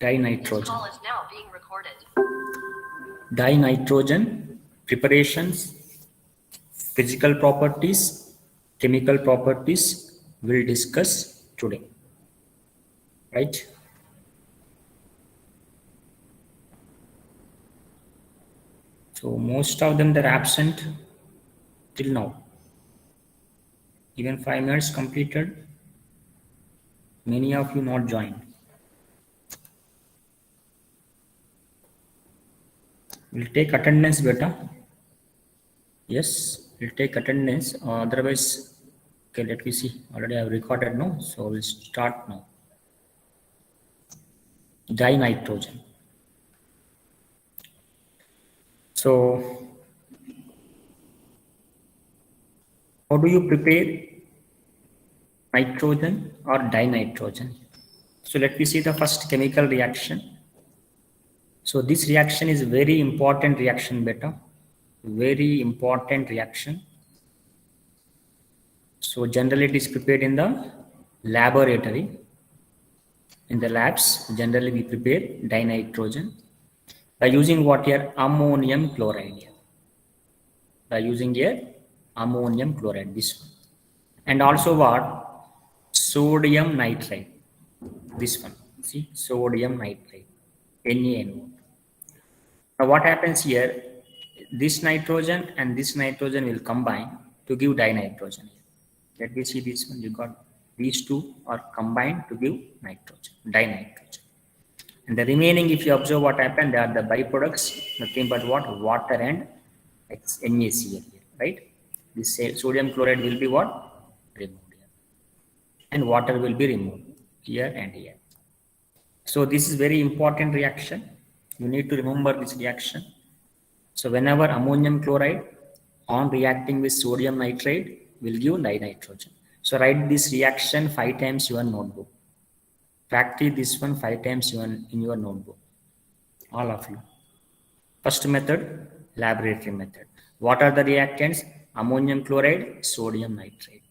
Dinitrogen. This call is now being recorded. Dinitrogen preparations, physical properties, chemical properties we'll discuss today. Right? So most of them they're absent till now. Even 5 minutes completed. Many of you not joined. We'll take attendance beta. Yes, we'll take attendance. Otherwise, okay, let me see. Already I've recorded now, so we'll start now. Dinitrogen. So, how do you prepare nitrogen or dinitrogen? So let me see the first chemical reaction. So this reaction is very important reaction beta. Very important reaction. So generally it is prepared in the laboratory. In the labs, generally we prepare dinitrogen by using what here? Ammonium chloride here. By using here ammonium chloride, this one. And also what? Sodium nitrite. This one. See, sodium nitrite. NaNO. Now what happens here? This nitrogen and this nitrogen will combine to give dinitrogen. Let me see this one. You got these two are combined to give nitrogen, dinitrogen. And the remaining, if you observe what happened, they are the byproducts, nothing but what? Water and NaCl here, right? This sodium chloride will be what? Removed here. And water will be removed here and here. So this is very important reaction. You need to remember this reaction. So whenever ammonium chloride on reacting with sodium nitrate will give dinitrogen. So write this reaction 5 times in your notebook. Practice this one 5 times in your notebook. All of you. First method, laboratory method. What are the reactants? Ammonium chloride, sodium nitrate.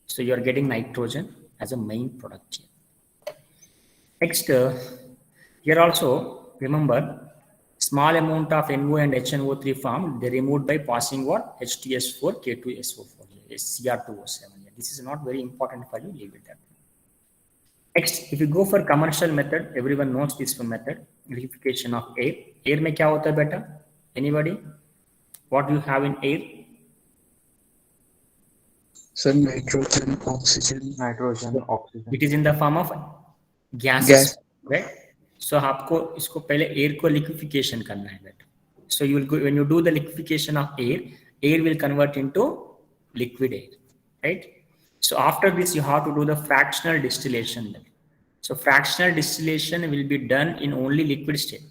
So you are getting nitrogen as a main product here. Next, here also remember small amount of NO and HNO3 formed, they removed by passing what? H2S4, K2SO4 here, Cr2O7 here. This is not very important for you, leave it there. Next, if you go for commercial method, everyone knows this one method, liquefaction of air. Air में क्या होता है बेटा? Anybody? What do you have in air? Sir, nitrogen, oxygen. Nitrogen, oxygen. It is in the form of gases, right? So आपको इसको पहले air को liquefaction करना है बेटा. So you will go, when you do the liquefaction of air, air will convert into liquid air, right? So after this, you have to do the fractional distillation. So fractional distillation will be done in only liquid state.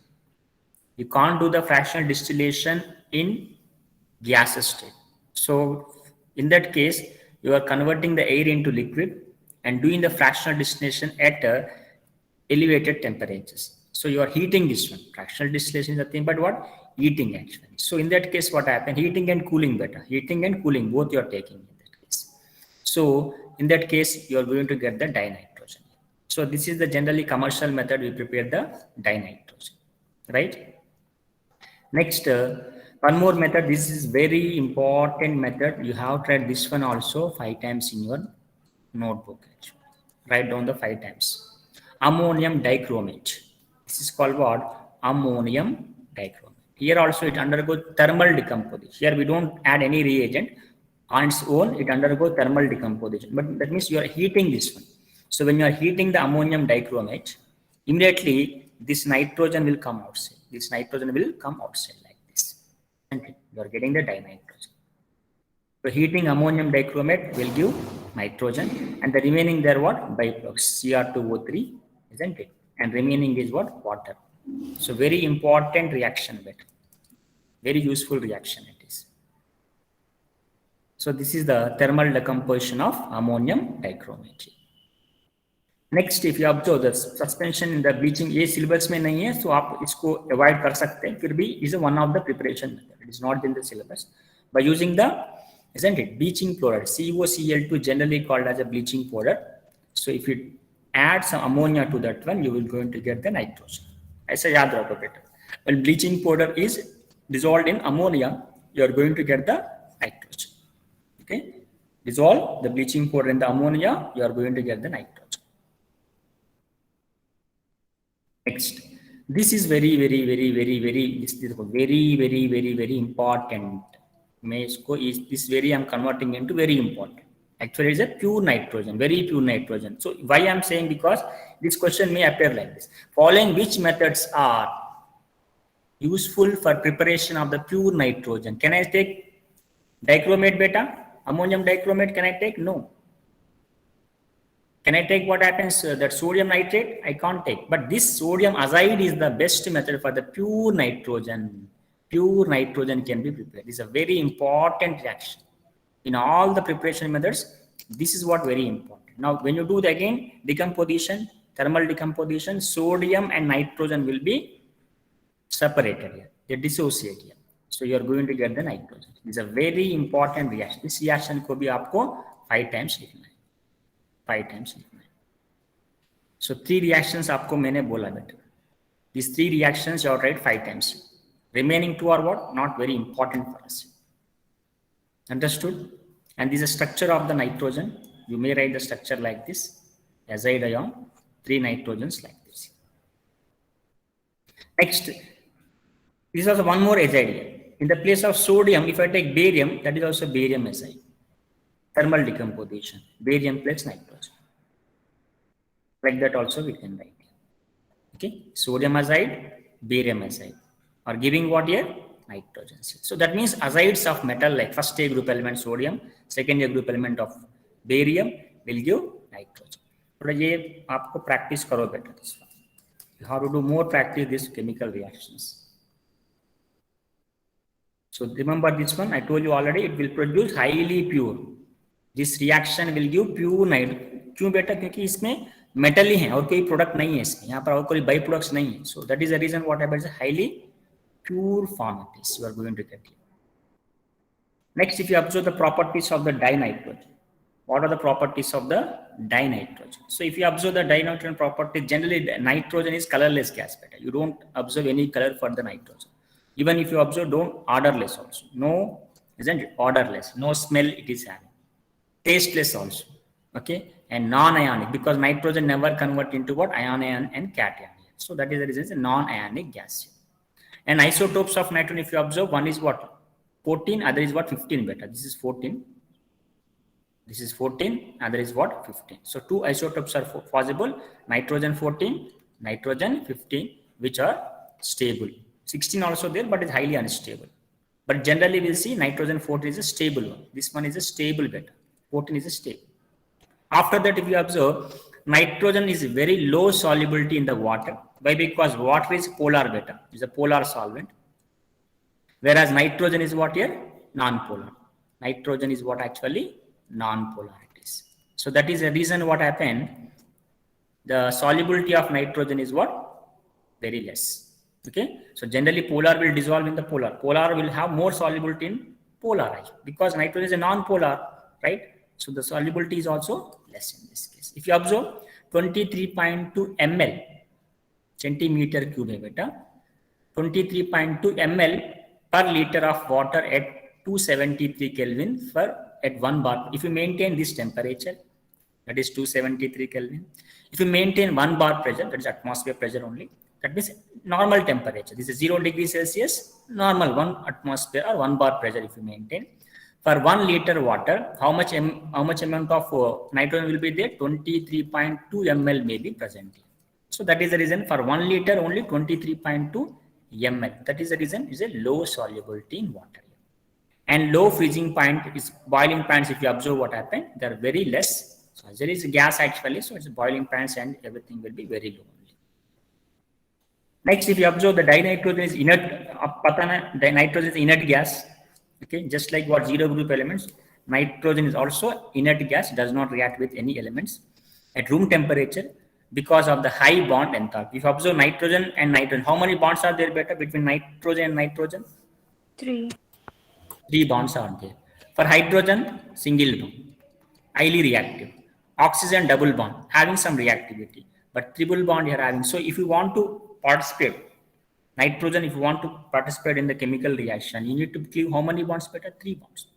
You can't do the fractional distillation in gaseous state. So in that case, you are converting the air into liquid and doing the fractional distillation at elevated temperatures. So you are heating this one. Fractional distillation is nothing but what? Heating actually. So in that case, what happened? Heating and cooling better. Heating and cooling, both you are taking in that case. So in that case, you are going to get the dinitrogen. So this is the generally commercial method we prepare the dinitrogen, right? Next, one more method. This is very important method. You have tried this one also 5 times in your notebook. Actually. Write down the 5 times. Ammonium dichromate. This is called what? Ammonium dichromate. Here also it undergoes thermal decomposition. Here we don't add any reagent. On its own, it undergoes thermal decomposition. But that means you are heating this one. So when you are heating the ammonium dichromate, immediately this nitrogen will come outside. This nitrogen will come outside like this. And you are getting the dinitrogen. So heating ammonium dichromate will give nitrogen. And the remaining there what? Byproducts, Cr2O3, isn't it? And remaining is what? Water. So very important reaction, but very useful reaction it is. So this is the thermal decomposition of ammonium dichromate. Next, if you observe the suspension in the bleaching, ये syllabus में नहीं है, so आप इसको avoid कर सकते हैं. फिर भी is one of the preparation method. It is not in the syllabus. By using the, isn't it, bleaching chloride, COCl2 generally called as a bleaching powder. So if you add some ammonia to that one, you will going to get the nitrogen. ऐसा याद रखो बेटा. When bleaching powder is dissolved in ammonia, you are going to get the nitrogen. Okay, dissolve the bleaching powder in the ammonia, you are going to get the nitrogen. Next, this is very important. This very I'm converting into very important. Actually, it's a pure nitrogen, very pure nitrogen. So why I'm saying, because this question may appear like this: following which methods are useful for preparation of the pure nitrogen? Can I take dichromate beta? Ammonium dichromate, can I take? No. Can I take what happens, that sodium nitrate? I can't take. But this sodium azide is the best method for the pure nitrogen. Pure nitrogen can be prepared. This is a very important reaction. In all the preparation methods, this is what very important. Now, when you do the again decomposition, thermal decomposition, sodium and nitrogen will be separated here. They dissociate here. So you are going to get the nitrogen. This is a very important reaction. This reaction को भी आपको 5 times लिखना है. 5 times लिखना है. So 3 reactions आपको मैंने बोला बेटा. These 3 reactions you are write 5 times. Remaining 2 are what? Not very important for us. Understood? And this is a structure of the nitrogen. You may write the structure like this. Azide ion, 3 nitrogens like this. Next, this is also one more azide here. In the place of sodium, if I take barium, that is also barium azide. Thermal decomposition, barium plus nitrogen. Like that also we can write. Okay, sodium azide, barium azide. Or giving what here? Nitrogen. So that means azides of metal like first A group element sodium, second A group element of barium will give nitrogen. So ये आपको practice करो बेटा this one. You have to do more practice these chemical reactions. So remember this one, I told you already, it will produce highly pure. This reaction will give pure nitrogen. क्यों बेटा? क्योंकि इसमें metal ही है और कोई product नहीं है इसमें. यहाँ पर और कोई by products नहीं है. So that is the reason what happens, highly pure form it is you are going to get here. Next, if you observe the properties of the dinitrogen, what are the properties of the dinitrogen? So if you observe the dinitrogen properties, generally nitrogen is colorless gas better. You don't observe any color for the nitrogen. Even if you observe, don't odorless also. No, isn't it? Odorless. No smell it is having. Tasteless also. Okay. And non-ionic, because nitrogen never convert into what? Ion and cation. So that is the reason it's a non-ionic gas. And isotopes of nitrogen, if you observe, one is what? 14, other is what? 15 beta. This is 14. This is 14, other is what? 15. So 2 isotopes are possible. Nitrogen 14, nitrogen 15, which are stable. 16 also there, but it's highly unstable. But generally we'll see nitrogen 14 is a stable one. This one is a stable beta. 14 is a stable. After that, if you observe, nitrogen is very low solubility in the water. Why? Because water is polar beta, is a polar solvent. Whereas nitrogen is what here? Non-polar. Nitrogen is what actually? Non-polar it is. So that is the reason what happened. The solubility of nitrogen is what? Very less. Okay. So generally polar will dissolve in the polar. Polar will have more solubility in polar because nitrogen is a non-polar, right? So the solubility is also less in this case. If you observe 23.2 ml centimeter cube है बेटा, 23.2 ml per liter of water at 273 Kelvin for at 1 bar. If you maintain this temperature, that is 273 Kelvin. If you maintain 1 bar pressure, that is atmosphere pressure only, that means normal temperature. This is 0 degrees Celsius, normal 1 atmosphere or 1 bar pressure if you maintain. For 1 liter water, how much amount of nitrogen will be there? 23.2 ml may be present. So that is the reason for 1 liter only 23.2 ml. That is the reason is a low solubility in water. And low freezing point is boiling points. If you observe what happened, they are very less. So there is gas actually, so it's boiling points and everything will be very low. Next, if you observe the dinitrogen is inert, nitrogen is inert gas. Okay, just like what 0 group elements, nitrogen is also inert gas, does not react with any elements at room temperature because of the high bond enthalpy. If you observe nitrogen and nitrogen, how many bonds are there better between nitrogen and nitrogen? 3. 3 bonds are there. For hydrogen, single bond, highly reactive. Oxygen, double bond, having some reactivity, but triple bond here having. So if you want to participate, nitrogen, if you want to participate in the chemical reaction, you need to cleave how many bonds better? 3 bonds.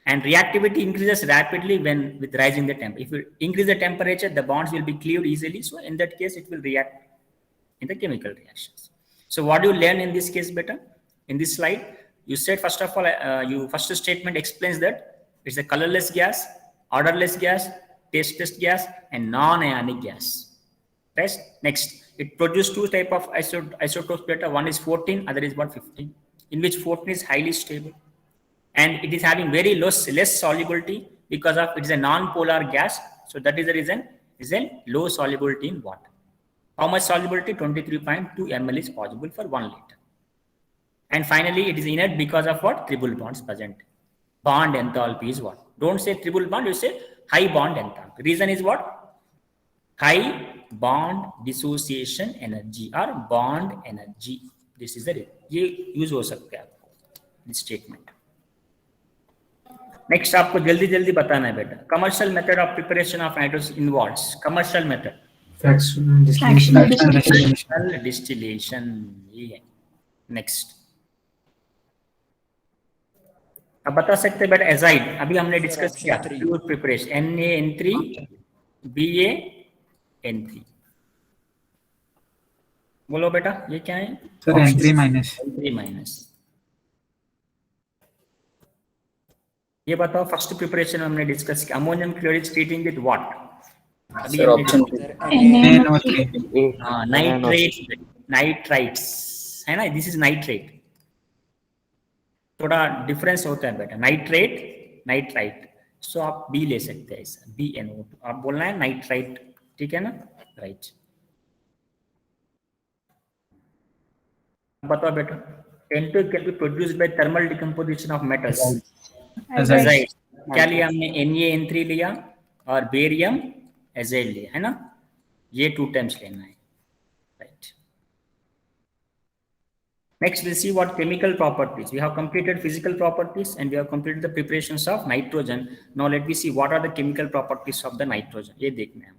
And reactivity increases rapidly when with rising the temperature. If you increase the temperature, the bonds will be cleaved easily. So in that case, it will react in the chemical reactions. So what do you learn in this case better? In this slide, you said first of all, you first statement explains that it's a colorless gas, odorless gas, tasteless gas, and non-ionic gas. Right? Next, it produces 2 type of isotopes better. One is 14, other is 15, in which 14 is highly stable. And it is having very less solubility because of it is a non-polar gas. So that is the reason is a low solubility in water. How much solubility? 23.2 ml is possible for 1 liter. And finally, it is inert because of what? Triple bonds present. Bond enthalpy is what? Don't say triple bond, you say high bond enthalpy. Reason is what? High bond dissociation energy or bond energy. This is the reason. ये use हो सकता है आपको this statement. Next आपको जल्दी जल्दी बताना है बेटा. Commercial method of preparation of nitrogen involves commercial method Fractional distillation. ये है. नेक्स्ट अब बता सकते हैं बेटा एजाइड अभी हमने डिस्कस किया प्योर प्रिपरेशन Na(N3) BaN3. बोलो बेटा ये क्या है? Sir N3-. N3-. ये बताओ फर्स्ट प्रिपरेशन हमने डिस्कस किया ammonium chloride treating with what? अभी नाइट्रेट्स है ना. This is nitrate. थोड़ा डिफरेंस होता है बेटा. नाइट्राइट. सो आप बी ले सकते हैं ऐसा BnO2. आप बोलना है नाइट्राइट. ठीक है ना. राइट. बताओ बेटा N2 can be produced by thermal decomposition of metals. Azide. क्या लिया हमने? Na(N3) लिया और बेरियम एजाइड लिया है ना. ये 2 टाइम्स लेना है. Right. Next, we'll see what chemical properties. We have completed physical properties and we have completed the preparations of nitrogen. Now let me see what are the chemical properties of the nitrogen. ये देखना है.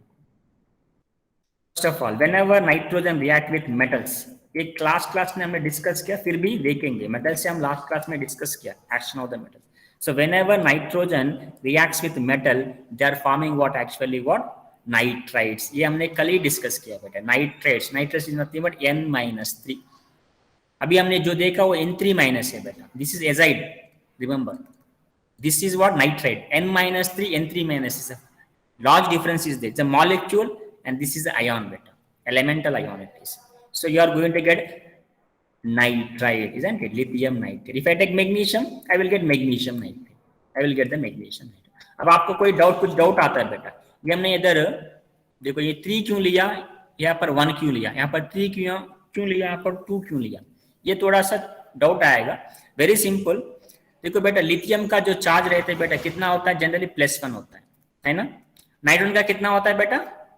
First of all, whenever nitrogen react with metals, एक class में हमने discuss किया, फिर भी देखेंगे. मेटल से हम लास्ट क्लास में डिस्कस किया action of the metal. So whenever nitrogen reacts with metal, they are forming what actually what? Nitrides. ये हमने कल ही डिस्कस किया बेटा. Nitrates. Nitrates is nothing but N-3. अभी हमने जो देखा वो N3- है बेटा. This is azide. Remember, this is what? Nitride. N-3, N3- is a large difference is there. It's a molecule and this is the ion beta. Elemental ion it is. So you are going to get nitride, isn't it? Lithium nitride. If I take magnesium, I will get magnesium nitride. I will get the magnesium nitride. अब आपको कोई कुछ doubt आता है बेटा. ये हमने इधर देखो ये 3 क्यों लिया, यहाँ पर 1 क्यों लिया, यहाँ पर 3 क्यों लिया, यहाँ पर 2 क्यों लिया. ये थोड़ा सा डाउट आएगा. Very simple. देखो बेटा लिथियम का जो चार्ज रहता है बेटा कितना होता है? जनरली +1 होता है ना. नाइट्रोजन का कितना होता है बेटा?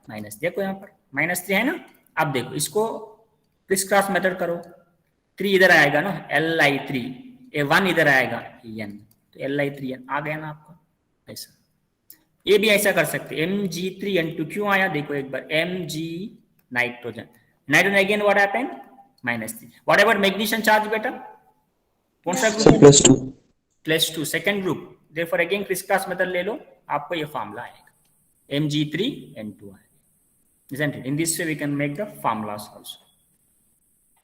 -. देखो यहाँ पर -3 है ना. अब देखो इसको क्रिस क्रॉस मेथड करो. 3 इधर आएगा ना Li3, 1 इधर आएगा N, तो Li3N आ गया ना आपको. ऐसा ये भी ऐसा कर सकते. Mg3N2 क्यों आया? देखो एक बार Mg nitrogen again what happened? -3. What about magnesium charge बेटा? कौन सा group? +2 second group. Therefore again criss cross method ले लो, आपको ये फार्मूला आएगा. Mg3N2 आएगा. Isn't it? In this way we can make the formulas also.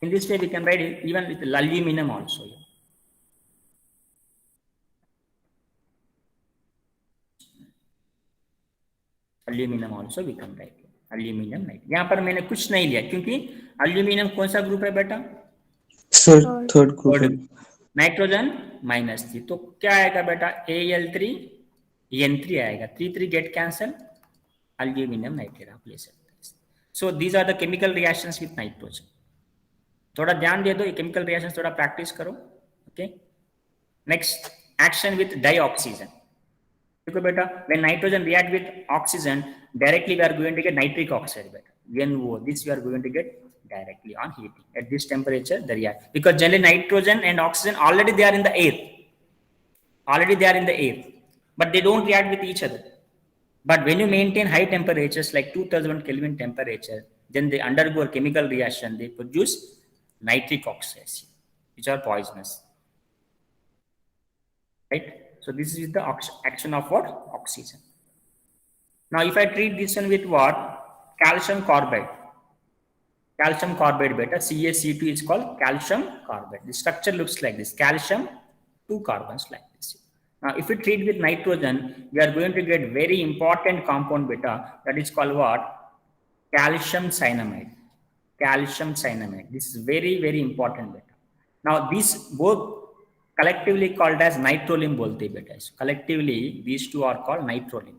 In this way we can write it even with aluminum also. Aluminum also we can write aluminum nitride. यहाँ पर मैंने कुछ नहीं लिया क्योंकि aluminium कौन सा ग्रुप है बेटा? Third group. नाइट्रोजन -3, तो क्या आएगा बेटा? Al3N3 आएगा. 3 गेट कैंसल. अल्यूमिनियम नाइट्रेट आप ले सकते हैं. So these are the chemical reactions with nitrogen. थोड़ा ध्यान दे दो, ये केमिकल रिएक्शन थोड़ा प्रैक्टिस करो. Okay. Next, action with dioxygen. देखो बेटा when nitrogen react with oxygen directly we are going to get nitric oxide बेटा. NO, this we are going to get directly on heating. At this temperature they react because generally nitrogen and oxygen already they are in the air. But they don't react with each other. But when you maintain high temperatures like 2000 Kelvin temperature, then they undergo a chemical reaction, they produce nitric oxides, which are poisonous. Right? So this is the action of what? Oxygen. Now if I treat this one with what? Calcium carbide. Calcium carbide beta, CaC2 is called calcium carbide. The structure looks like this, calcium, 2 carbons like this. Now if we treat with nitrogen, we are going to get very important compound beta, that is called what? Calcium cyanamide. Calcium cyanamide. This is very, very important beta. Now these both collectively called as nitrolim bolte beta. So collectively these two are called nitrolim.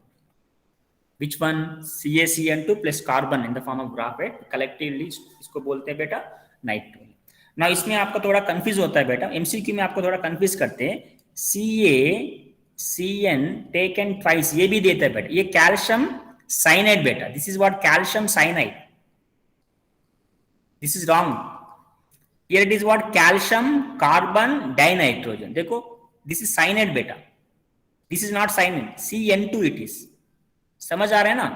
Which one? CaCN2 plus carbon in the form of graphite, collectively इसको बोलते हैं बेटा nitrolim. Now इसमें आपका थोड़ा confuse होता है बेटा, MCQ में आपको थोड़ा कंफ्यूज करते हैं, CaCN taken twice, ये भी देता है बेटा, ये कैल्शियम साइनाइड बेटा, this is what calcium cyanide. This is wrong. Here it is what? Calcium carbon dinitrogen. देखो, this is cyanide beta. This is not cyanide. CN2 it is. समझ आ रहा है ना?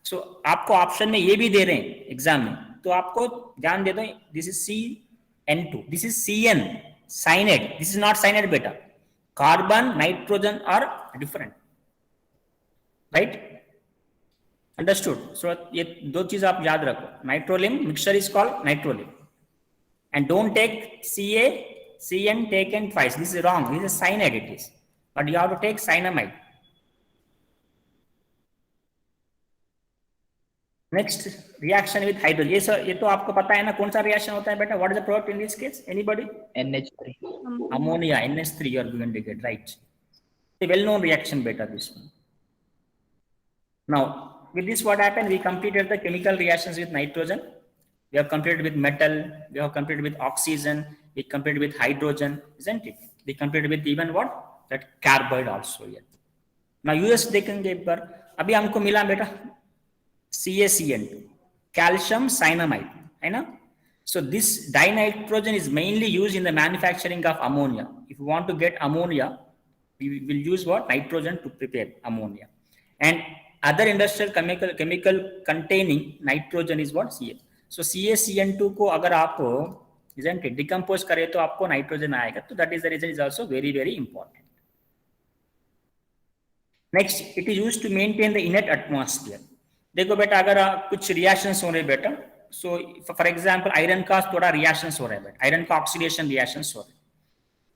So आपको ऑप्शन में ये भी दे रहे हैं एग्जाम में, तो आपको ध्यान दे दो, this is CN2, this is CN cyanide. This is not cyanide beta. Carbon, nitrogen are different. Right? Understood? So ये दो चीज आप याद रखो. Nitrolim mixture is called nitrolim. And don't take CaCN taken twice. This is wrong. This is cyanide it is. But you have to take cyanamide. Next reaction with hydrogen. ये sir ये तो आपको पता है ना कौन सा रिएक्शन होता है बेटा? What is the product in this case? Anybody? NH3. Ammonia, NH3 you are going to get, right? A well-known reaction beta this one. Now with this what happened? We completed the chemical reactions with nitrogen. We have completed with metal. We have completed with oxygen. We completed with hydrogen, isn't it? We completed with even what? That carbide also here. Now US देखेंगे एक बार. अभी हमको मिला बेटा CaCN2, calcium cyanamide, है ना? So this dinitrogen is mainly used in the manufacturing of ammonia. If you want to get ammonia, we will use what? Nitrogen to prepare ammonia. And other industrial chemical containing nitrogen is what? Ca. So CaCN2 को अगर आप isn't it decompose करें तो आपको nitrogen आएगा. तो that is the reason is also very, very important. Next, it is used to maintain the inert atmosphere. देखो बेटा अगर कुछ रिएक्शंस हो रहे बेटा, सो फॉर एग्जांपल आयरन का थोड़ा रिएक्शंस हो रहा है बेटा, आयरन का ऑक्सीडेशन रिएक्शंस हो रहे हैं,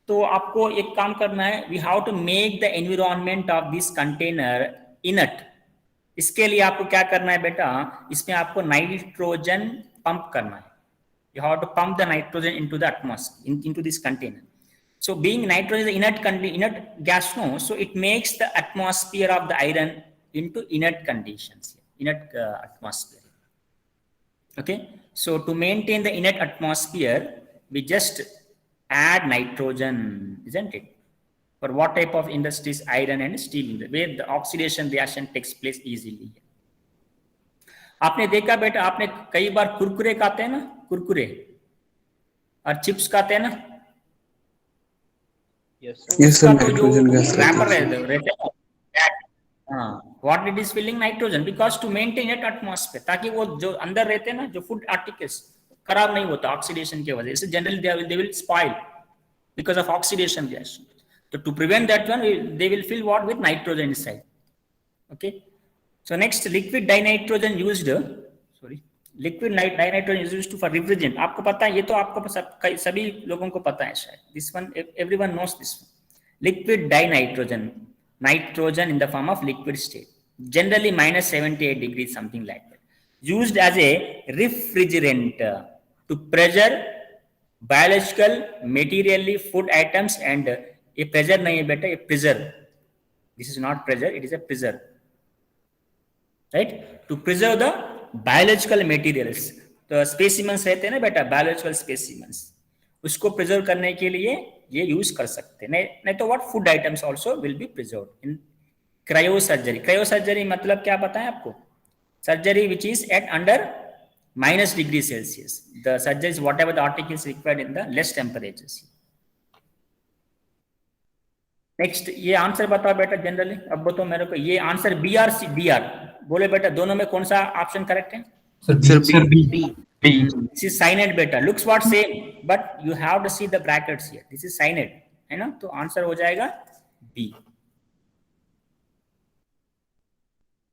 तो आपको एक काम करना है, we have to make the environment of this container inert. इसके लिए आपको क्या करना है बेटा, इसमें आपको नाइट्रोजन पंप करना है. You have to pump the nitrogen into the atmosphere, into this container. So being nitrogen is inert gas, no, so it makes the atmosphere of the iron into inert conditions, inert atmosphere. Okay, so to maintain the inert atmosphere, we just add nitrogen, isn't it? For what type of industries? Iron and steel, where the oxidation reaction takes place easily. आपने देखा बेटा, आपने कई बार कुरकुरे खाते हैं ना, कुरकुरे और chips खाते हैं ना. Yes sir, nitrogen gas wrapper रहते हैं. What it is filling? Nitrogen, because to maintain that atmosphere, ताकि वो जो अंदर रहते हैं ना, जो food articles खराब नहीं होता ऑक्सीडेशन की वजह से. Generally they will spoil because of oxidation reaction. So to prevent that one, they will fill what with nitrogen inside. Okay. So next, liquid dinitrogen used. Liquid dinitrogen is used for refrigerant. आपको पता है, ये तो आपको सभी लोगों को पता है शायद. This one everyone knows this one. Liquid dinitrogen, nitrogen in the form of liquid state, generally minus 78 degrees, something like that, used as a refrigerant to pressure biological, materially food items. And a pressure नहीं है बेटा, a preserve. This is not pressure, it is a preserve, right? To preserve the biological materials. तो specimens रहते हैं ना बेटा, biological specimens, उसको preserve करने के लिए ये यूज कर सकते हैं. नहीं तो what food items also will be preserved in cryosurgery. Cryosurgery मतलब क्या पता है आपको? Surgery which is at under minus degree Celsius. The surgery is whatever the articles required in the less temperatures. Next, ये आंसर बताओ बेटा generally. अब बताओ मेरे को, ये answer B or C, B or बोले बेटा, दोनों में कौन सा ऑप्शन करेक्ट है? Sir, B. This is cyanide beta. Looks what same, but you have to see the brackets here. This is cyanide, है ना? तो आंसर हो जाएगा B.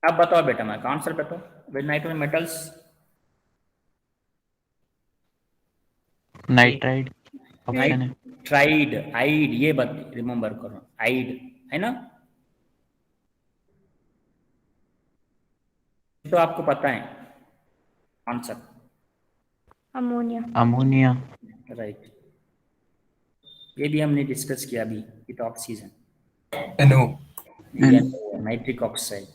अब बताओ बेटा, मैं आंसर बताओ. With nitrogen metals, nitride option है. नाइट्राइड, आइड, ये रिमेम्बर करो, आइड, है ना? तो आपको पता है आंसर. अमोनिया. राइट, ये भी हमने डिस्कस किया अभी with oxygen. NO. Nitric oxide.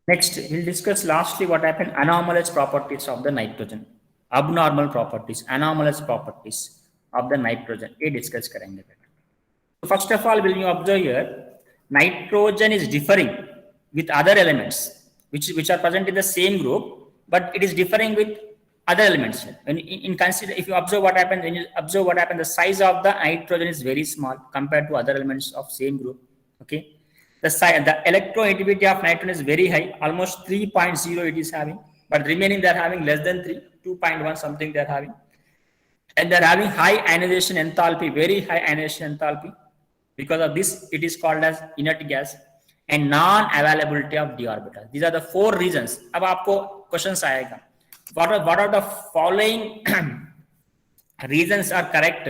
Next, we'll discuss lastly what happened, anomalous properties of the nitrogen, abnormal properties, anomalous properties of the nitrogen. ये discuss करेंगे. So first of all, will you observe here, nitrogen is differing with other elements which are present in the same group, but it is differing with other elements. When in consider, if you observe what happened, when you observe what happened, the size of the nitrogen is very small compared to other elements of same group. Okay. The electronegativity of nitrogen is very high, almost 3.0 it is having, but remaining they are having less than 3, 2.1 something they are having. And they are having high ionization enthalpy, very high ionization enthalpy. Because of this, it is called as inert gas. And non-availability of d orbital. These are the 4 reasons. अब आपको questions आएगा. What are the following reasons are correct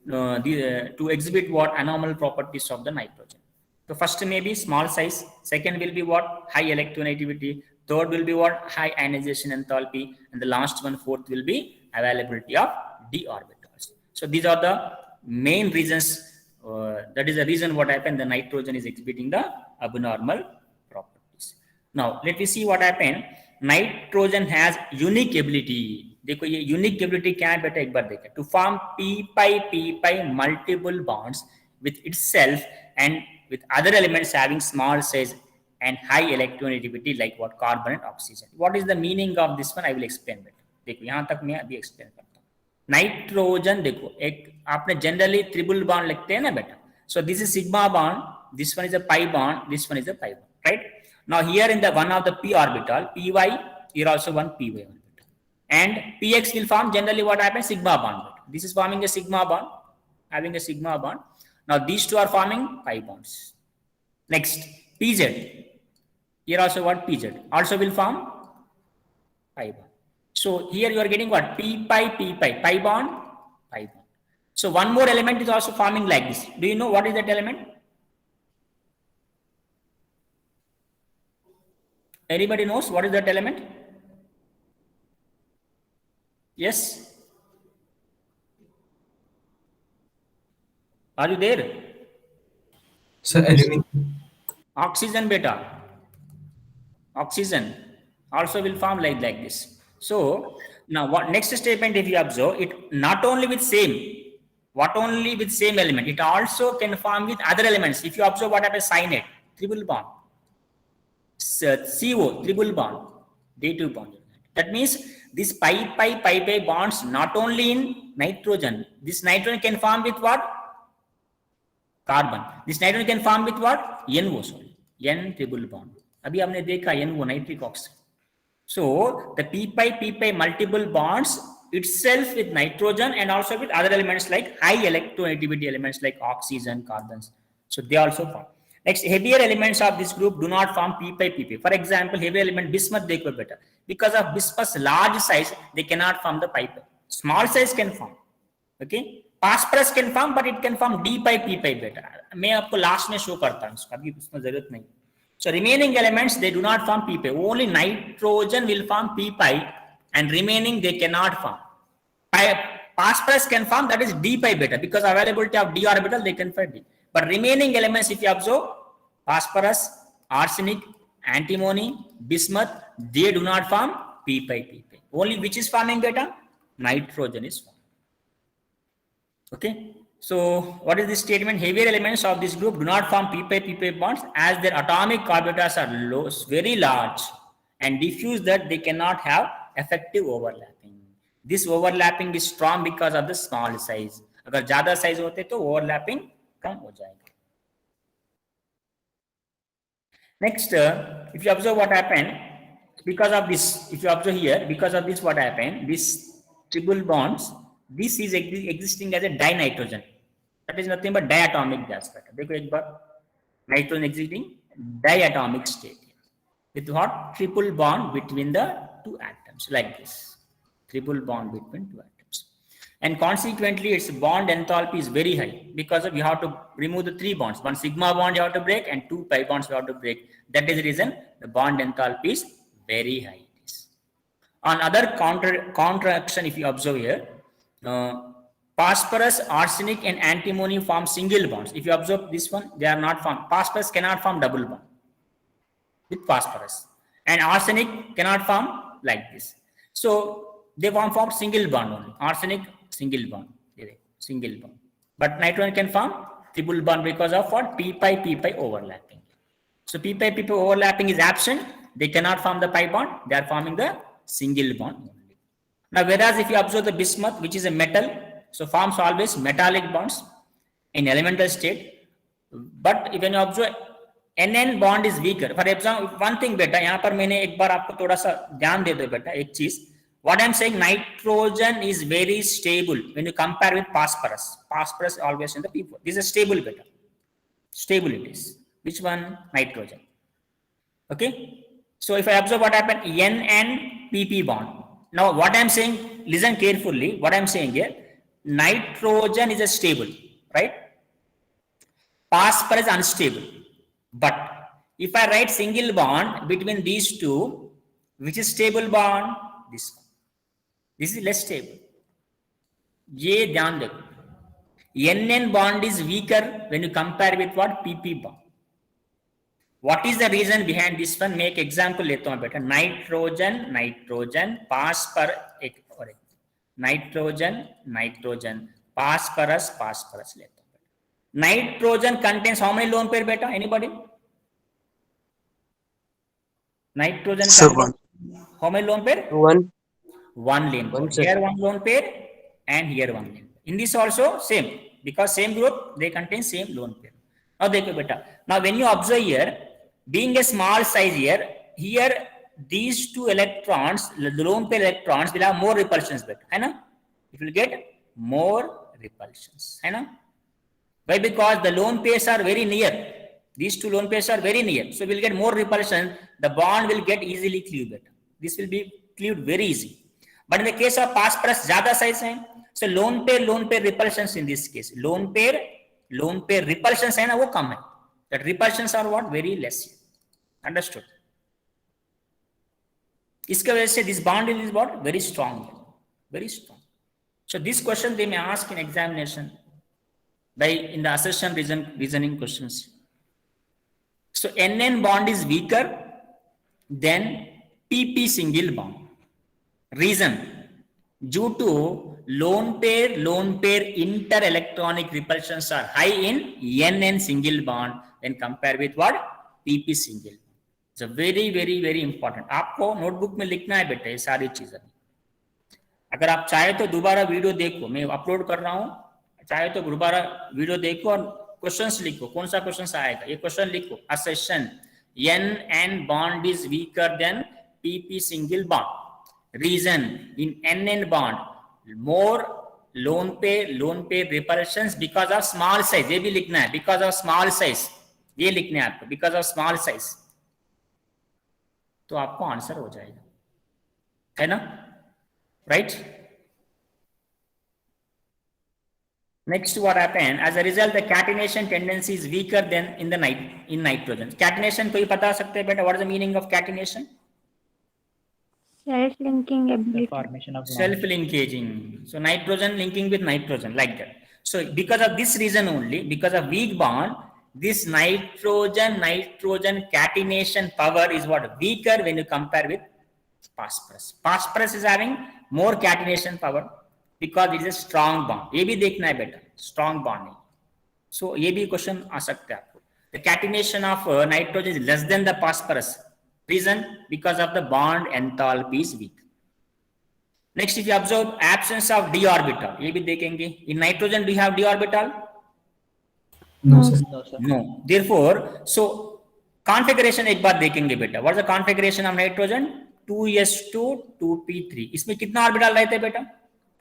to exhibit what anomalous properties of the nitrogen? So first may be small size, second will be what, high electronegativity, third will be what, high ionization enthalpy, and the last one, fourth will be availability of d orbitals. So these are the main reasons. That is the reason what happened, the nitrogen is exhibiting the abnormal properties. Now let me see what happened. Nitrogen has unique ability. देखो ये unique ability क्या है बेटा, एक बार देखें. To form p-pi multiple bonds with itself and with other elements having small size and high electronegativity like what, carbon and oxygen. What is the meaning of this one? I will explain better. देखो यहाँ तक मैं अभी explain करता हूँ. Nitrogen देखो, एक आपने जनरली ट्रिपल बॉन्ड लिखते हैं ना बेटा. So this is sigma bond, this one is a pi bond, this one is a pi bond, right? Now here in the one of the p orbital, py, here also one py orbital, and px will form generally what happens, sigma bond. This is forming a sigma bond, having a sigma bond. Now these two are forming pi bonds. Next, pz, here also what, pz also will form pi bond. So here you are getting what, p-pi, pi bond, pi bond. So one more element is also forming like this. Do you know what is that element? Anybody knows what is that element? Yes? Are you there? Sir, aluminum. Oxygen beta. Oxygen also will form like this. So now what next statement, if you observe it, not only with same element, it also can form with other elements. If you observe what happens, cyanide, triple bond, CO, triple bond, D2 bond. That means this pi bonds not only in nitrogen. This nitrogen can form with what? Carbon. This nitrogen can form with what? NO, sorry, N triple bond. अभी हमने देखा NO, nitric oxide. So the p-pi multiple bonds itself with nitrogen and also with other elements like high electronegativity elements like oxygen, carbons. So they also form. Next, heavier elements of this group do not form p-pi. For example, heavy element bismuth, they could better. Because of bismuth's large size, they cannot form the pi. Small size can form. Okay. Phosphorus can form, but it can form d-pi, p-pi better. मैं आपको last में show करता हूँ, अभी उसमें जरूरत नहीं. So remaining elements, they do not form p-pi. Only nitrogen will form p-pi, and remaining they cannot form. Phosphorus can form, that is d-pi beta, because availability of d orbital, they can find d. But remaining elements, if you observe, phosphorus, arsenic, antimony, bismuth, they do not form p-pi. Only which is forming beta? Nitrogen is forming. Okay. So what is this statement? Heavier elements of this group do not form p-pi bonds as their atomic orbitals are low, very large and diffuse, that they cannot have effective overlapping. This overlapping is strong because of the small size. अगर ज़्यादा size होते तो overlapping कम हो जाएगा. Next, if you observe what happened, because of this, if you observe here, because of this, what happened? This triple bonds, this is existing as a dinitrogen. That is nothing but diatomic gas. देखो एक बार nitrogen existing diatomic state with what? Triple bond between the two atoms, like this. Triple bond between two atoms. And consequently, its bond enthalpy is very high because of you have to remove the 3 bonds. 1 sigma bond you have to break and 2 pi bonds you have to break. That is the reason the bond enthalpy is very high. On other counteraction, if you observe here, phosphorus, arsenic, and antimony form single bonds. If you observe this one, they are not formed. Phosphorus cannot form double bond with phosphorus, and arsenic cannot form like this. So they form single bond only. Arsenic single bond, but nitrogen can form triple bond because of what? P pi overlapping. So P pi overlapping is absent. They cannot form the pi bond. They are forming the single bond only. Now, whereas if you observe the bismuth, which is a metal, so forms always metallic bonds in elemental state. But when you observe NN bond is weaker. For example, one thing बेटा यहाँ पर मैंने एक बार आपको थोड़ा सा ध्यान दे दो बेटा एक चीज. What I'm saying, nitrogen is very stable when you compare with phosphorus. Phosphorus always in the P4. This is stable beta. Stable it is. Which one? Nitrogen. Okay. So if I observe what happened, N and PP bond. Now what I'm saying, listen carefully. What I'm saying here, nitrogen is a stable, right? Phosphorus is unstable. But if I write single bond between these two, which is stable bond? This one. This is less stable. ये ध्यान देखो. NN bond is weaker when you compare with what? PP bond. What is the reason behind this one? Make example लेता हूँ बेटा. Nitrogen, phosphorus, nitrogen, phosphorus लेता हूँ. Nitrogen contains how many lone pair beta? Anybody? Nitrogen contains how many lone pair? One lone pair. Here one lone pair and here one lone pair. In this also same, because same group they contain same lone pair. Now देखो बेटा. Now when you observe here, being a small size here these two electrons, the lone pair electrons will have more repulsions better, है ना? It will get more repulsions, है ना? Why? Because the lone pairs are very near. These two lone pairs are very near, so we'll get more repulsion. The bond will get easily cleaved better. This will be cleaved very easy. But in the case of phosphorus, ज़्यादा size है, so lone pair repulsions in this case. Lone pair repulsions है ना वो कम है. That repulsions are what? Very less. Understood? इसके वजह से this bond is what? Very strong. Very strong. So this question they may ask in examination in the assertion reasoning questions. So NN bond is weaker than PP single bond. Reason, due to lone pair inter-electronic repulsions are high in NN single bond when compared with what? PP single. It's a very, very, very important. आपको notebook में लिखना है बेटा ये सारी चीजें. अगर आप चाहे तो दोबारा वीडियो देखो, मैं अपलोड कर रहा हूँ, चाहे तो दोबारा वीडियो देखो और क्वेश्चंस लिखो. कौन सा क्वेश्चन आएगा ये क्वेश्चन लिखो. Assertion, NN bond is weaker than PP single bond. Reason, in NN bond more lone pair repulsions because of small size. ये भी लिखना है, because of small size. ये लिखना है आपको, because of small size. तो आपको आंसर हो जाएगा, है ना? Right? Next, what happened? As a result, the catenation tendency is weaker than in nitrogen. Catenation कोई बता सकते हैं बेटा? What is the meaning of catenation? Self-linking ability. Formation of Self-linkaging. So nitrogen linking with nitrogen like that. So because of this reason only, because of weak bond, this nitrogen catenation power is what? Weaker when you compare with phosphorus. Phosphorus is having more catenation power because it is a strong bond. ये भी देखना है बेटा, strong bond है. So ये भी question आ सकता है आपको. The catenation of nitrogen is less than the phosphorus. Reason, because of the bond enthalpy is weak. Next, if you observe absence of d orbital, ये भी देखेंगे. In nitrogen, do you have d orbital? No, sir. No, sir. No. Therefore, so configuration एक बार देखेंगे बेटा. What is the configuration of nitrogen? 2s2 2p3, इसमें कितना orbital रहते हैं बेटा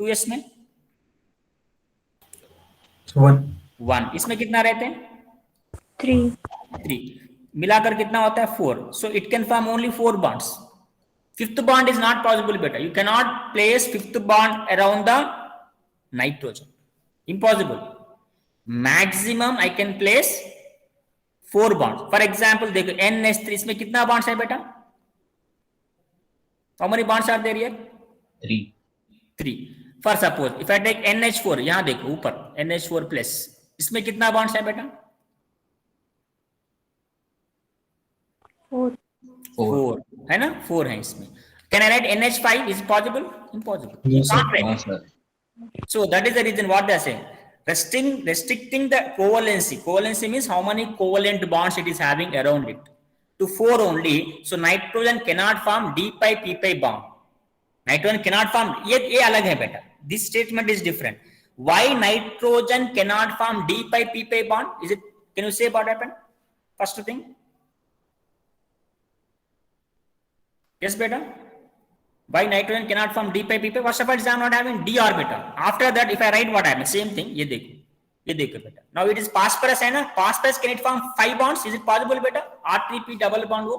2s में? 1। इसमें कितना रहते हैं? 3। मिलाकर कितना होता है 4। So it can form only 4 bonds. Fifth bond is not possible beta. You cannot place fifth bond around the nitrogen. Impossible. Maximum I can place 4 bonds. For example, देखो NH3, इसमें कितना bonds है बेटा? How many bonds are there here? 3. For suppose if I take NH4, यहां देखो ऊपर NH4 plus, इसमें कितना bonds है बेटा? 4 है ना, 4 है इसमें. Can I write NH5? Is it possible? Impossible. No, sir. Can't write. So that is the reason what they are saying. Restricting the covalency. Covalency means how many covalent bonds it is having around it. To 4 only. So nitrogen cannot form d pi p pi bond. Nitrogen cannot form. ये अलग है बेटा. This statement is different. Why nitrogen cannot form d pi p pi bond? Is it? Can you say what happened? First thing. Yes, beta. Why nitrogen cannot form d pi p pi? First of all, it is not having d orbital. After that, if I write what happens, same thing. ये देखो बेटा. Now it is phosphorus है ना? Phosphorus can it form 5 bonds? Is it possible बेटा? R3p double bond हो.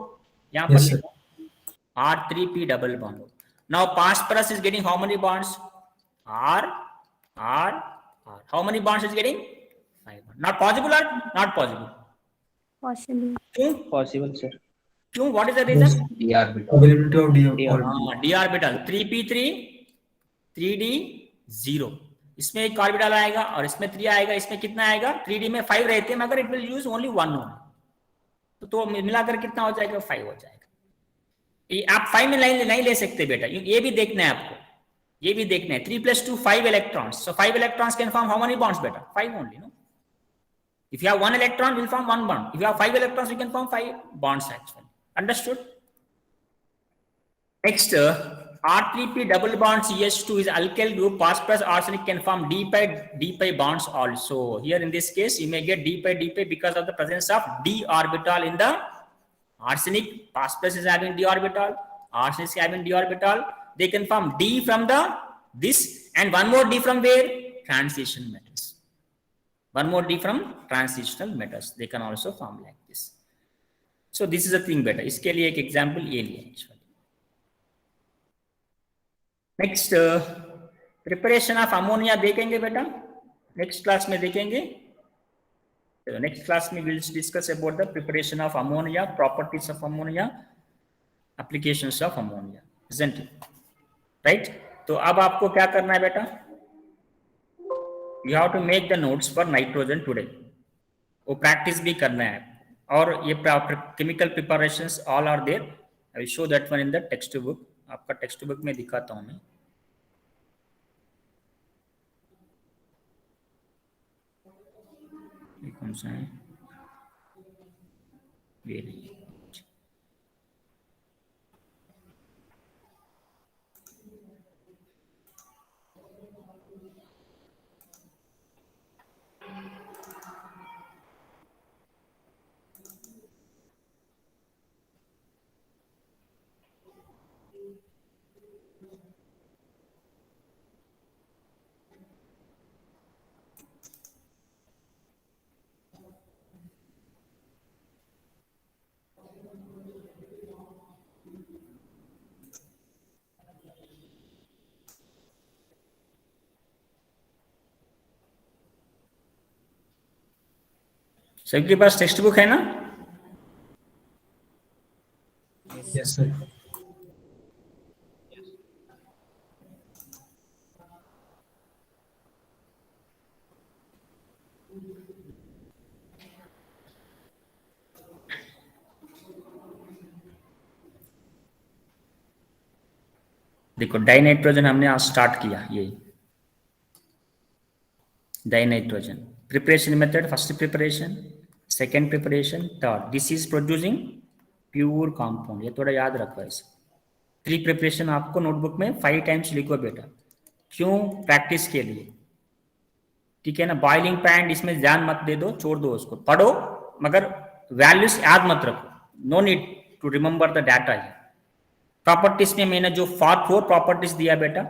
यहाँ पर लिखो. R3p double bond हो. Now phosphorus is getting how many bonds? R. How many bonds is getting? 5 bonds. Not possible or not possible? Possible. Possible, sir. क्यों? What is the reason? D orbital. Availability of D orbital. D orbital 3p3 3d 0. इसमें एक orbital आएगा और इसमें 3 आएगा. इसमें कितना आएगा? 3d में 5 रहते हैं मगर इट विल यूज ओनली 1 तो मिलाकर कितना हो जाएगा? 5 हो जाएगा. ये आप 5 में नहीं ले सकते बेटा. ये भी देखना है आपको. ये भी देखना है. 3 + 2 5 electrons. So 5 electrons can form how many bonds बेटा? 5 only, no? If you have 1 electron, will form 1 bond. If you have 5 electrons, you can form 5 bonds actually. Understood? Next, R3p double bond CH2 is alkyl group. Phosphorus arsenic can form d pi bonds also. Here in this case, you may get d pi because of the presence of d orbital in the arsenic. Phosphorus is having d orbital. Arsenic is having d orbital. They can form d from this and one more d from where? Transition metals. One more d from transitional metals. They can also form like this. So this is a thing बेटा. इसके लिए एक example ये लिया actually. Next preparation of ammonia देखेंगे बेटा. Next class में देखेंगे. नेक्स्ट क्लास में will discuss about the preparation of ammonia, properties of ammonia, applications of ammonia. Isn't it right? तो अब आपको क्या करना है बेटा? You have to make the notes for nitrogen today. वो प्रैक्टिस भी करना है. और ये chemical preparations all are there. I will show that one in the text book. आपका टेक्स्ट बुक में दिखाता हूं मैं. ये कौन सा है? ये नहीं. सबके पास टेक्स्ट बुक है ना? Yes, sir. देखो डाइनाइट्रोजन हमने आज स्टार्ट किया. ये dinitrogen preparation method. First preparation, second preparation, third. This is producing pure compound. ये थोड़ा याद रखो. ऐसे 3 प्रिपरेशन आपको नोटबुक में 5 टाइम्स लिखो बेटा. क्यों? प्रैक्टिस के लिए. ठीक है ना? बॉइलिंग पॉइंट इसमें ध्यान मत दे दो, छोड़ दो उसको. पढ़ो मगर वैल्यूज याद मत रखो. No need to remember the data. Properties में मैंने जो 4 प्रॉपर्टीज दिया बेटा,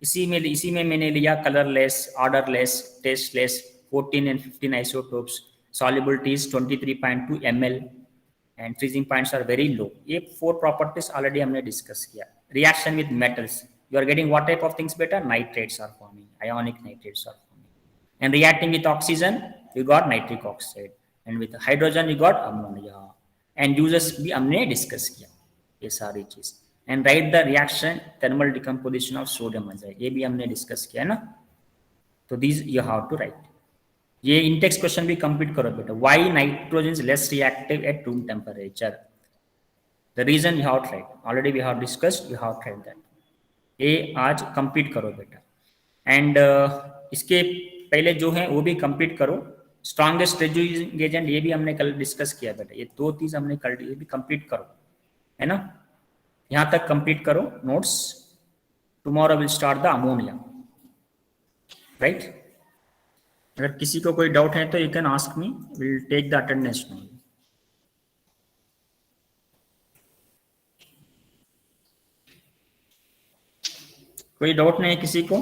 इसी में मैंने लिया colourless, odourless, tasteless, 14 and 15 isotopes, solubility is 23.2 ml and freezing points are very low. ये 4 प्रॉपर्टीज ऑलरेडी हमने डिस्कस किया. Reaction with metals, you are getting what type of things beta? Nitrates are forming, ionic nitrates are forming. And reacting with oxygen, you got nitric oxide. And with hydrogen, you got ammonia. And uses भी हमने discuss किया ये सारी चीज. And write the reaction thermal decomposition of sodium oxide, ये भी हमने discuss किया ना. तो these you have to write. ये इंटेक्स क्वेश्चन भी कंप्लीट करो बेटा. Why nitrogen is less reactive at room temperature? The reason you have to write. Already we have discussed. You have to write that. ये आज complete करो बेटा. And इसके पहले जो है वो भी कंप्लीट करो. स्ट्रॉन्गेस्ट रेड्यूसिंग एजेंट ये भी हमने कल डिस्कस किया बेटा. ये 2 चीज हमने कल, ये भी कंप्लीट करो, है ना. यहां तक कंप्लीट करो notes. Tomorrow will start the ammonia, right. अगर किसी को कोई डाउट है तो you can ask me, will take the attendance now. कोई डाउट नहीं है किसी को?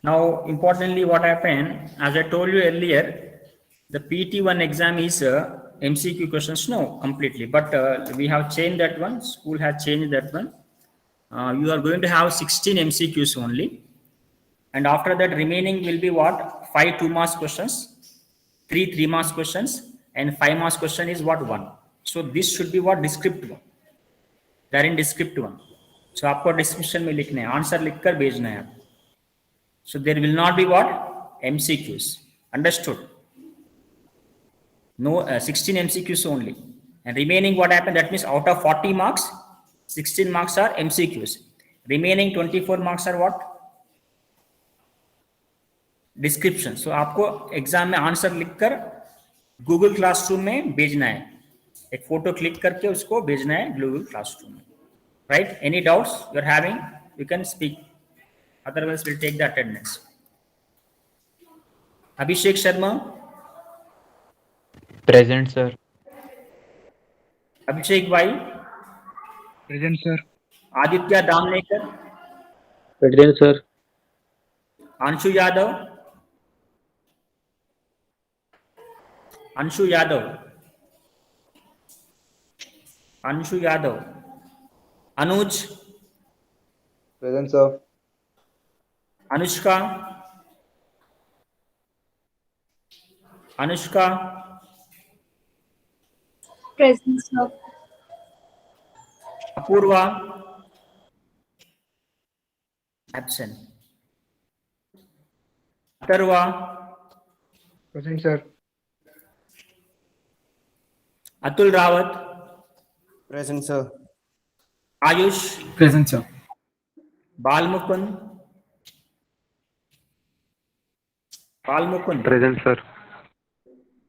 Now importantly what happened, as I told you earlier, the PT1 exam is MCQ questions, no, completely, but we have changed that one. School has changed that one. You are going to have 16 MCQs only, and after that remaining will be what? 5 2-mark questions, 3 3-mark questions, and 5 marks question is what? 1. So this should be what? Descriptive one. They are in descriptive one. So आपको description में लिखना है, answer लिखकर भेजना है. So there will not be what? MCQs. Understood? No, 16 MCQs only. And remaining what happened? That means out of 40 marks, 16 marks are MCQs. Remaining 24 marks are what? Description. So आपको exam में answer लिखकर Google classroom में भेजना है. एक photo click करके उसको भेजना है गूगल क्लासरूम में. Right? Any doubts you're having? You can speak. Otherwise, we'll take the attendance. Abhishek Sharma. Present, sir. Abhishek Bhai. Present, sir. Aditya Damnekar. Present, sir. Anshu Yadav. Anshu Yadav. Anshu Yadav. Anuj. Present, sir. Anushka. Anushka. Present, sir. Apurva. Absent. Atharva. Present, sir. Atul Rawat. Present, sir. Ayush. Present, sir. Balmukund. Balmukund. Present, sir.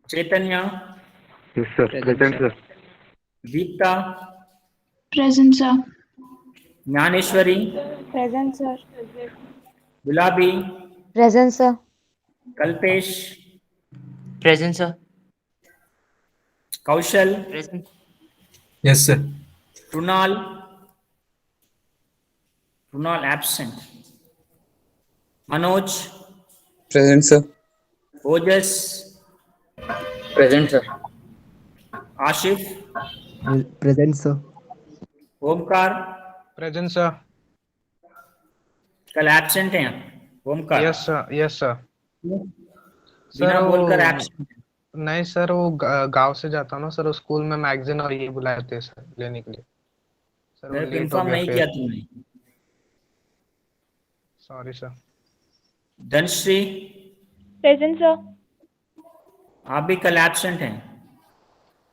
Chaitanya. Yes, sir. Present, sir. Deepta. Present, sir. Jnaneshwari. Present, sir. Gulabi. Present, sir. Kalpesh. Present, sir. Kaushal. Present. Yes, sir. Trunal. Trunal absent. Manoj. Present, sir. Ojas. Present, sir. Ashif. Present, sir. Omkar. Present, sir. कल absent हैं Omkar. Yes, sir. Yes, sir. बिना वो- बोलकर absent. नहीं sir, वो गांव से जाता हूँ ना सर, उस स्कूल में मैगजीन और ये बुलाए थे सर लेने के लिए. सर वो मेरे को लेट हो इन्फॉर्म गया नहीं फिर. किया तुमने. Sorry sir. Dhanashree. Present, sir. आप भी कल एब्सेंट हैं.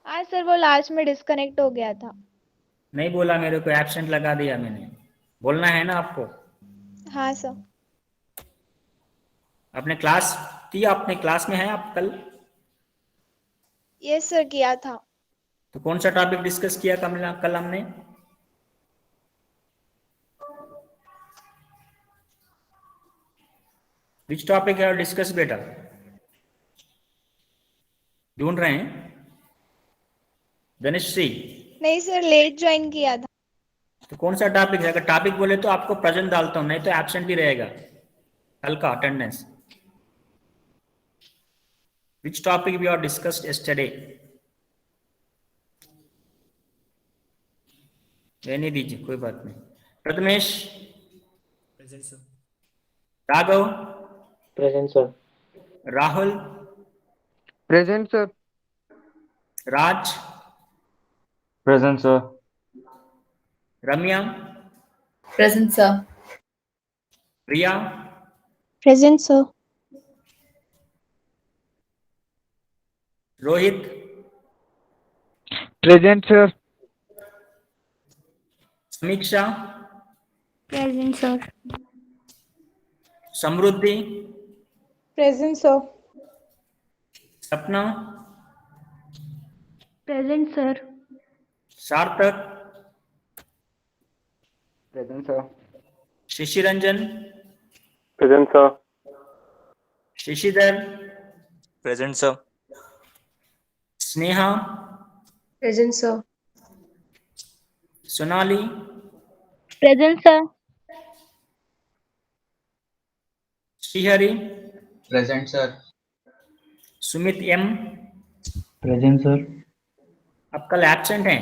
हाँ सर, वो लास्ट में डिस्कनेक्ट हो गया था. नहीं बोला मेरे को, एब्सेंट लगा दिया मैंने. बोलना है ना आपको. हाँ सर. अपने क्लास किया, अपने क्लास में है आप कल. यस सर, किया था. तो कौन सा टॉपिक डिस्कस किया कल हमने? विच टॉपिक है डिस्कस बेटा? ढूंढ रहे हैं. धनश्री. नहीं सर, लेट ज्वाइन किया था। तो कौन सा टॉपिक है? अगर टॉपिक बोले तो आपको प्रेजेंट डालता हूँ, नहीं तो एब्सेंट ही रहेगा कल का attendance. Which topic we are discussed yesterday? रहने दीजिए, कोई बात नहीं। Prathamesh, present sir. Raghav, present sir. Rahul, present sir. Raj, present sir. Ramya, Present, sir. Priya, present sir. Rohit, present sir. Samiksha, present sir. Samriddhi, present sir. Sapna, present sir. Sarthak, present sir. Shashiranjan, present sir. Shashidhar, present sir. Sneha, Present, sir. Sonali, present sir. Shrihari, present sir. Sumit M. Present sir. अब कल absent हैं,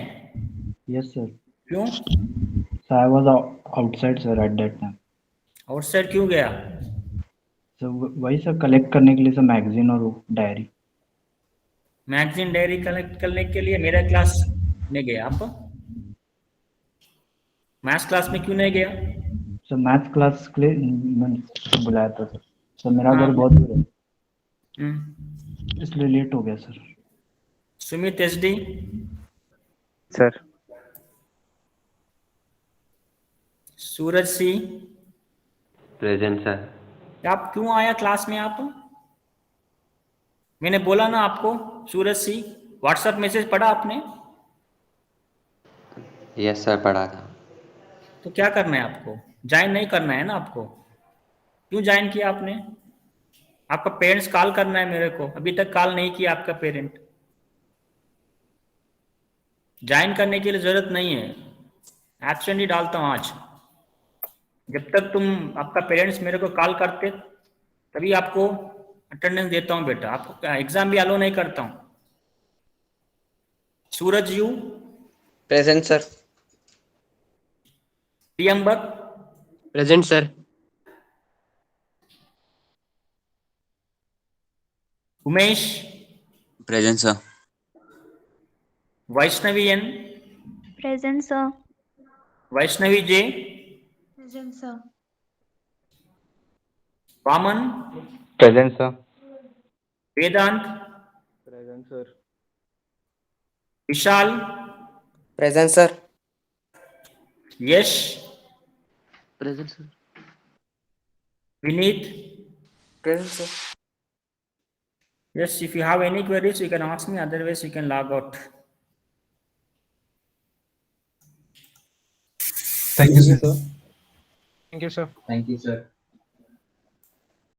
yes sir. क्यों? Sir I was outside sir at that time. Outside क्यों गया? Sir वही sir collect करने के लिए सर मैगजीन और डायरी। मैगजीन डायरी कलेक्ट करने के लिए मेरा क्लास में गया आप? मैथ्स क्लास में क्यों नहीं गया? सर मैथ्स क्लास के लिए मैंने बुलाया था सर। सर मेरा हाँ। घर बहुत दूर है, हम्म। इसलिए लेट हो गया sir. Sumit SD, sir. Suraj C. Present sir. आप क्यों आया क्लास में आप? मैंने बोला ना आपको, सूरज सी। व्हाट्सएप मैसेज पढ़ा आपने? यस सर, पढ़ा था। तो क्या करना है आपको? ज्वाइन नहीं करना है ना आपको? क्यों ज्वाइन किया आपने? आपका पेरेंट्स कॉल करना है मेरे को, अभी तक कॉल नहीं किया आपका पेरेंट। ज्वाइन करने की जरूरत नहीं है, एब्सेंट ही डालता हूँ आज। जब तक तुम आपका पेरेंट्स मेरे को कॉल करते तभी आपको अटेंडेंस देता हूँ बेटा, आपको एग्जाम भी अलो नहीं करता हूँ। Suraj U, present sir. Priyambar, present sir. Umesh, present sir. Vaishnavi N, present sir. Vaishnavi J, present sir. Vaman, present sir. Vedant, present sir. Vishal, present sir. Yash, present sir. Vineet. Present sir. Yes, if you have any queries, you can ask me. Otherwise, you can log out. Thank you, sir. Thank you sir. Thank you sir.